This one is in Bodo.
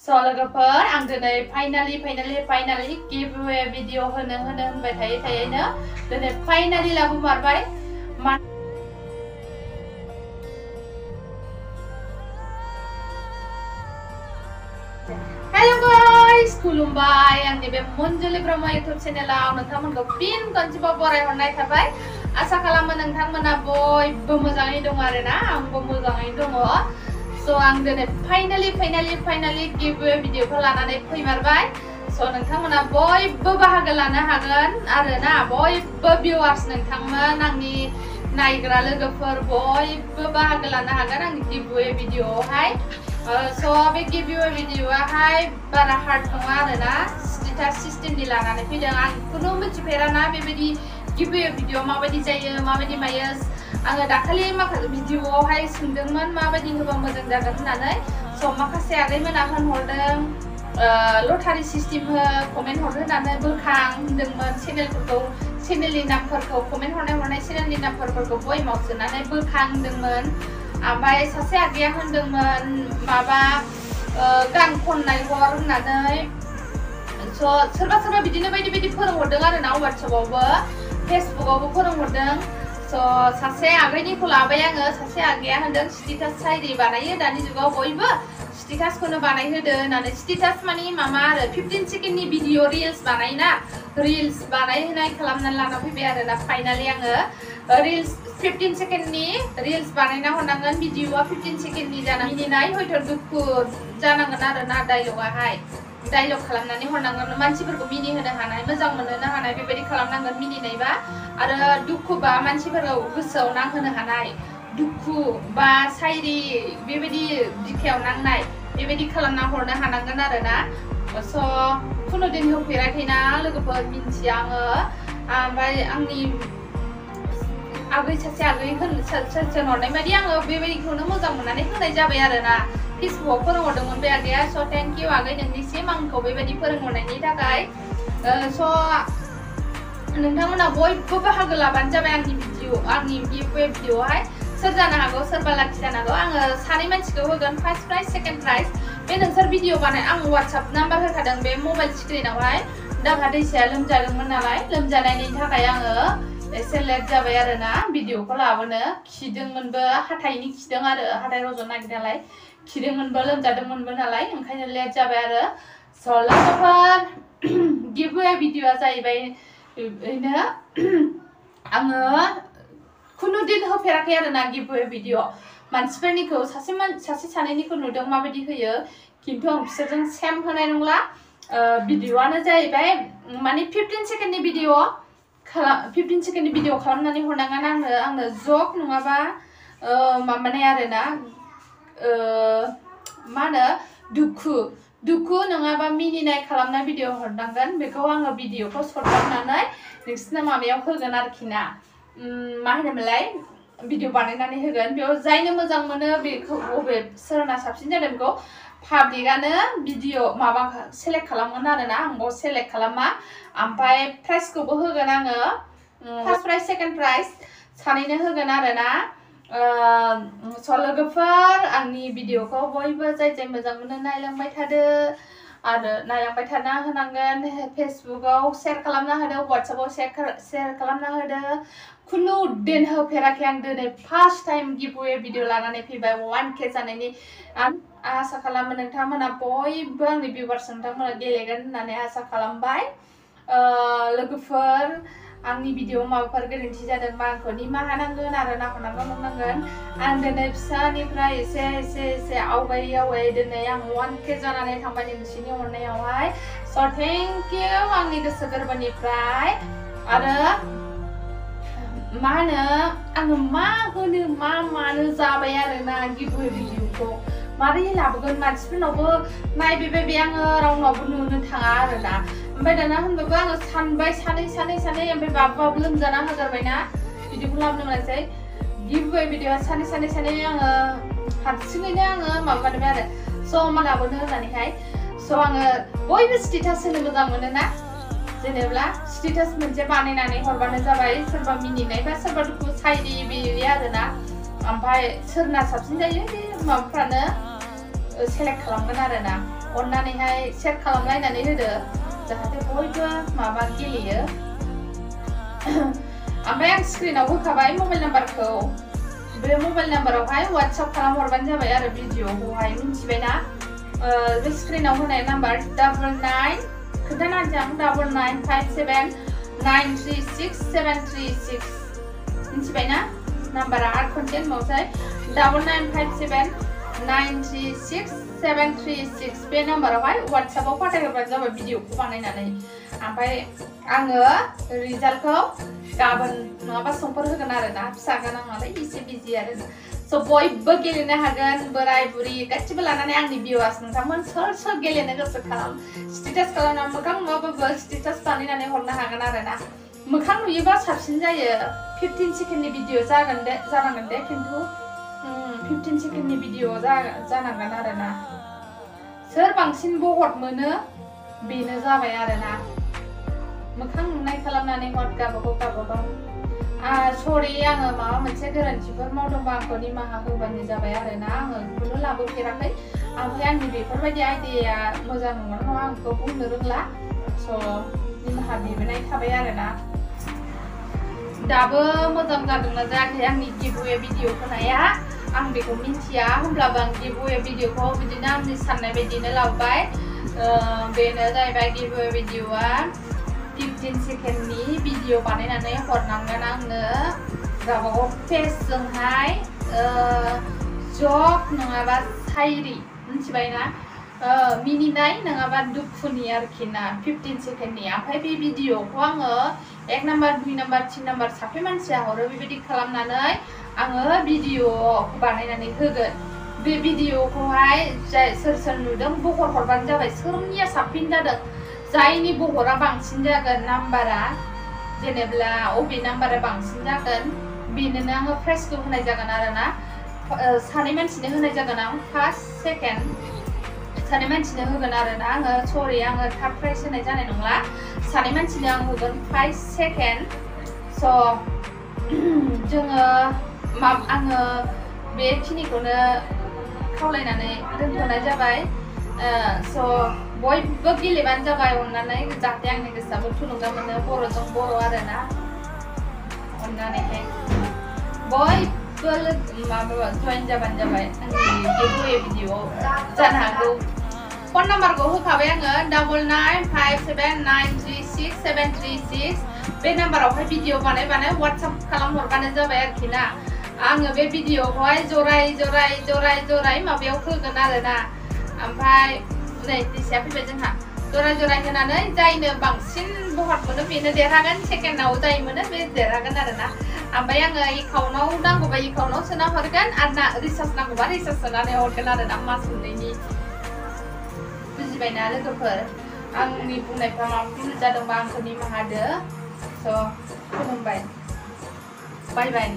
So लोगोफोर आं दिनै फाइनाली गिभवे भिडिअ होनबाय थायो दिनै फाइनाली लाबोमारबाय Hello guys, खुलुमबाय आंनि बे मनजुलि ब्रह्म YouTube चेनेलाव नोंथांमोनखौ फिन खनसेबाव बरायहरनाय थाबाय। आसा खालामो नोंथांमोना बयबो मोजाङै दं आरोना आंबो मोजाङै दङ। So आं दिनै फाइनाली गिभवे भिडिअखौ लानानै फैमारबाय। So नोंथांमोना बयबो बाहागो लानो हागोन आरोना बयबो भिउआर्स नोंथांमोन आंनि नायग्रा लोगोफोर बयबो बाहागो लानो हागोन आंनि गिभवे भिडिअआवहाय। So बे गिभवे भिडिअआहाय बारा हार्ड नङा आरोना स्टेटास सिस्टेमनि लानानै फैदों। आं खुनु मिथिफेराना बेबायदि गिभवे भिडिअ माबायदि जायो माबायदि मायो। आङो दाखालि माखासे भिडिअआवहाय सोंदोंमोन माबायदि होबा मोजां जागोन होननानै। So माखासे आगैमोना होनहरदों लटारि सिस्टेम हो कमेन्ट हरनो होननानै बोखां होनदोंमोन चेनेलनि नामफोरखौ कमेन्ट हरनाय चेनेलनि नामफोरखौ बयमाव सोनानै बोखां होनदोंमोन। ओमफ्राय सासे आगैया होनदोंमोन माबा गान खननाय हर होननानै। सोरबा बिदिनो बायदि फोरोंहरदों आरोना वाट्सएपआवबो फेसबुकआवबो फोरोंहरदों। सासे आगैनिखौ लाबाय आङो। सासे आगैया होनदों स्टेटास शायरि बानायो दानि जुगाव बयबो स्टेटासखौनो बानायहोदो होननानै। स्टेटास माने मामा आरो 15 सेकेन्डनि भिडिअ रिल्स बानायना रिल्स बानायहोनाय खालामनानै लाना फैबाय आरोना। फाइनाली आङो रिल्स 15 सेकेन्डनि रिल्स बानायना हरनांगोन। भिडिअआ 15 सेकेन्डनि जानानै मिनिनाय हयथ' दुखु जानांगोन आरोना डायलगाहाय डायलग खालामनानै हरनांगोन मानसिफोरखौ मिनिहोनो हानाय मोजां मोनहोनो हानाय बेबायदि खालामनांगोन मिनिनायबा। आरो दुखुबा मानसिफोरखौ गोसोआव नांहोनो हानाय दुखु बा शायरि बेबायदि बिखायाव नांनाय बेबायदि खालामना हरनो हानांगोन आरोना। खुनु दिन होफेराखैना लोगोफोर मिन्थिया आङो। ओमफ्राय आंनि आगै सासे आगै हरनाय बायदि आङो बेबायदिखौनो मोजां मोननानै होनाय जाबाय आरोना। फेसबुकआव फोरोंहरदोंमोन बे आगैया। थेंक इउ आगै नोंनिसिम आंखौ बेबायदि फोरोंहरनायनि थाखाय। नोंथांमोना बयबो बाहागो लाबानो जाबाय आंनि गिभवे भिडिअआवहाय। सोर जानो हागौ सोरबा लाखि जानो हागौ। आङो सानै मानसिखौ होगोन फार्स्ट प्राइज सेकेन्ड प्राइज। बे नोंसोर भिडिअ बानाय आं वाट्सएप नाम्बार होखादों बे मबाइल स्क्रिनावहाय। दाहा दैसाया लोमजादोंमोन नालाय लोमजानायनि थाखाय आङो एसे लेट जाबाय आरोना भिडिअखौ लाबोनो। खिदोंमोनबो हाथाइनि खिदों आरो हाथाइ रज'नो नागिरदों नालाय खिदोंमोनबो लोमजादोंमोनबो नालाय ओंखायनो लेट जाबाय आरो। लोगोफोर गिभवे भिडिअआ जाहैबाय बेनो आङो खुनु दिन होफेराखै आरोना गिभवे भिडिअ। मानसिफोरनिखौ सासे सानैनिखौ नुदों माबायदि होयो खिन्थु आं बिसोरजों सेम होनाय नंला। भिडिअआनो जाहैबाय माने 15 सेकेन्डनि भिडिअ 15 सेकेन्डनि भिडिअ खालामनानै हरनांगोन आंनो जक नङाबा माबानाय आरोना मा होनो दुखु नङाबा मिनिनाय खालामनाय भिडिअ हरनांगोन। बेखौ आङो भिडिअखौ सर्ट खालामनानै नोंसिना माबायाव होगोन आरोखि ना मा होनोमोनलाय भिडिअ बानायनानै होगोन। बेयाव जायनो मोजां मोनो बेखौ सोरना साबसिन जादों बेखौ पाब्लिकआनो भिडिअ माबा सेलेक्ट खालामगोन आरोना आं बाव सेलेक्ट खालामा। ओमफ्राय प्राइजखौबो होगोन आङो फार्स्ट प्राइज सेकेन्ड प्राइज सानैनो होगोन आरोना। लोगोफोर आंनि भिडिअखौ बयबो जाय मोजां मोनो नायलांबाय थादो आरो नायलांबाय थाना होनांगोन। फेसबुकआव शेयार खालामना होदो वाट्सएपआव शेयार खालामना होदो। खुनु दिन होफेराखै आं दिनै फार्स्ट टाइम गिभवे भिडिअ लानानै फैबाय 1K जानायनि। आसा खालामो नोंथांमोना बयबो आंनि भिउवार्स नोंथांमोना गेलेगोन होननानै आसा खालामबाय। लोगोफोर आंनि भिडिअ माबाफोर गोरोन्थि जादोंबा आंखौ निमाहा नांगोन आरो नांगोन। आं दिनै फिसानिफ्राय एसे आवगायै दिनै आं 1K जानानै थांबाय नोंसिनि अननायावहाय। थेंक इउ आंनि गोसो गोरबोनिफ्राय। आरो मा होनो आङो मानो जाबाय आरोना गिभवे भिडिअखौ मारै लाबोगोन मानसिफोरनावबो नायबाय आङो रावनावबो नुनो थाङा आरोना। ओमफ्राय दाना होनबाबो आङो सानबाय सानै ओमफ्राय बाबाबो लोमजाना होगारबायना बिदिखौ लाबोनो मोनासै। गिभवे भिडिअआ सानै आङो हारसिङैनो आङो माबाबाय आरो मा लाबोनो होननानैहाय। आङो बयबो स्टेटास होनो मोजां मोनोना जेनेबा स्टेटास मोनसे बानायनानै हरबानो जाबाय। सोरबा मिनिनाय बा सोरबा दुखु शायरि बेयो आरोना। ओमफ्राय सोरना साबसिन जायो बे माबाफ्रानो सेलेक्ट खालामगोन आरोना। अन्नानैहाय शेयार खालामलायनानै होदो जाहाथे बयबो माबा गेलेयो ओमफ्राय आं स्क्रिनाव होखाबाय मबाइल नाम्बारखौ बे मबाइल नाम्बारावहाय WhatsApp खालामहरबानो जाबाय आरो भिडिअखौहाय मिथिबायना बे स्क्रिनाव होनाय नाम्बार 99 खोन्थाना होनोसै आं 9957936736 मिथिबायना नाम्बारा आरो खनसे होनबावसै 9957936736 बे नाम्बारावहाय WhatsAppआव फाथायहरबानो जाबाय भिडिअखौ बानायनानै ओमफ्राय आङो रिजाल्टखौ गाबोन नङाबा समफोर होगोन आरो ना फिसा गोनां नालाय एसे बिजि आरो स' बयबो गेलेनो हागोन बोराय बुरि गासिबो लानानै आंनि भिउआर्स नोंथांमोन सोर गेलेनो गोसो खालाम स्टेटास खालामना मोखां नुवाबाबो स्टेटास बानायनानै हरनो हागोन आरो ना मोखां नुयोबा साबसिन जायो 15 सेकेन्डनि भिडिअ जानांगोन दे खिन्थु 15 सेकेन्डनि भिडिअ जानांगोन आरो ना सोर बांसिन बहत मोनो बेनो जाबाय आरो ना मोखां नुनाय खालामनानै हर गावबागाव सरि आङो माबा मोनसे गोरोन्थिफोर मावदोंबा आंखौ निमाहा होबानो जाबाय आरो ना आङो खुनु लाबोफेराखै ओमफ्राय आंनि बेफोरबायदि आइडियाया मोजां नङा नङा आंखौ बुंनो रोंला स' निमाहा बिबोनाय थाबाय आरो ना दाबो मोजां जादोंना जायाखै आंनि गिभवे भिडिअ होनाया आं बेखौ मिन्थिया होमब्लाबो आं गिभवे भिडिअखौ बिदिनो आंनि साननाय बायदिनो लाबोबाय बेनो जाहैबाय गिभवे भिडिअआ 15 सेकेन्डनि भिडिअ बानायनानै हरनांगोन आंनो गावबागाव फेसजोंहाय जक नङाबा शायरि मिथिबायना मिनिनाय नङाबा दुखुनि आरोखि ना 15 सेकेन्डनि ओमफ्राय बे भिडिअखौ आङो 1 नाम्बार 2 नाम्बार 3 नाम्बार साफे मानसिया हरो बेबायदि खालामनानै आङो भिडिअ बानायनानै होगोन बे भिडिअखौहाय जाय सोर नुदों बहर हरबानो जाबाय सोरनिया साबसिन जादों जायनि बहरा बांसिन जागोन नाम्बारा जेनेब्ला अबे नाम्बारा बांसिन जागोन बेनोनो आङो प्राइजखौ होनाय जागोन आरो ना सानै मानसिनो होनाय जागोन आं फार्स्ट सेकेन्ड सानै मानसिनो होगोन आरो ना आङो सरि आङो थार्ड प्राइज होनाय जानाय नंला सानै मानसिनो आं होगोन फार्स्ट सेकेन्ड स' आङो बेखिनिखौनो खावलायनानै दोनथ'नाय जाबाय स' बयबो गेलेबानो जाबाय अननानै जाहाथे आंनि गोसोआबो थुलुंगा मोनो बर'जों बर' आरो ना अननानैहाय बयबो माबा जइन जाबानो जाबाय आंनि गिभवे भिडिअ जानो हागौ फन नाम्बारखौ होखाबाय आङो 9957936736 बे नाम्बारावहाय भिडिअ बानाय WhatsApp खालामहरबानो जाबाय आरोखि ना आङो बे भिडिअखौहाय जराय माबायाव होगोन आरो ना ओमफ्राय नै दिसिया फैबाय जोंहा जराय होनानै जायनो बांसिन बहत मोनो बेनो देरहागोन सेकेन्डआव जाय मोनो बे देरहागोन आरो ना ओमफ्राय आङो एकाउन्टाव नांगौबा एकाउन्टाव सोना हरगोन आरो ना रिसार्ज नांगौबा रिसार्ज सोनानै हरगोन आरो ना मास मोननैनि बुजिबायना लोगोफोर आंनि बुंनायफ्रा माबा भुल जादोंबा आंखौ निमाहा होदो स' खुलुमबाय बाय बाय